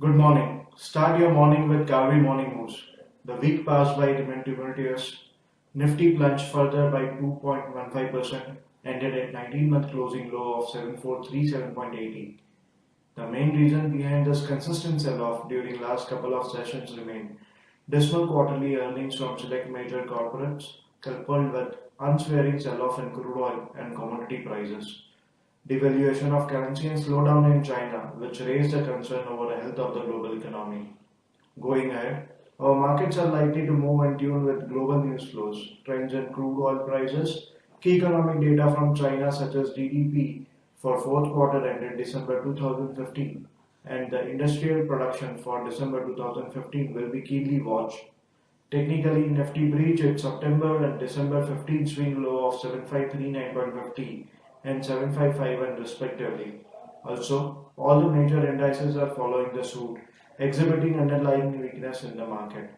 Good morning. Start your morning with Kavi Morning Moves. The week passed by remained tumultuous. Nifty plunged further by 2.15%, ended at 19-month closing low of 7437.80. The main reason behind this consistent sell-off during last couple of sessions remained dismal quarterly earnings from select major corporates, coupled with unswearing sell-off in crude oil and commodity prices. Devaluation of currency and slowdown in China, which raised a concern over the health of the global economy. Going ahead, our markets are likely to move in tune with global news flows, trends in crude oil prices, key economic data from China such as GDP for fourth quarter ended December 2015, and the industrial production for December 2015 will be keenly watched. Technically, Nifty breached its September and December 15 swing low of 7539.50 and 7551 respectively. Also, all the major indices are following the suit, exhibiting underlying weakness in the market.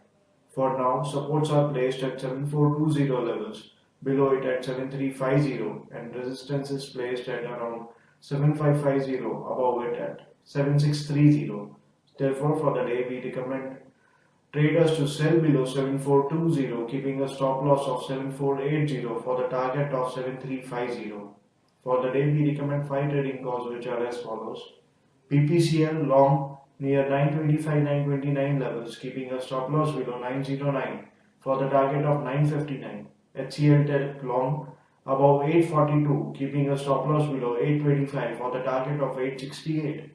For now, supports are placed at 7420 levels, below it at 7350, and resistance is placed at around 7550, above it at 7630. Therefore, for the day, we recommend traders to sell below 7420, keeping a stop loss of 7480 for the target of 7350. For the day, we recommend 5 trading calls which are as follows. PPCL long near 925-929 levels, keeping a stop loss below 909 for the target of 959. HCL Tech long above 842, keeping a stop loss below 825 for the target of 868.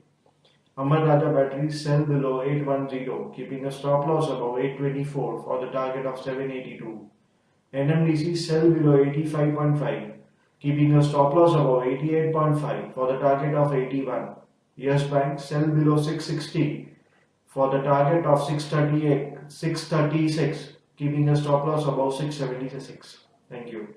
Amar Raja Batteries sell below 810, keeping a stop loss above 824 for the target of 782. NMDC sell below 85.5, keeping a stop loss above 88.5 for the target of 81. Yes Bank sell below 660 for the target of 636, keeping a stop loss above 676. Thank you.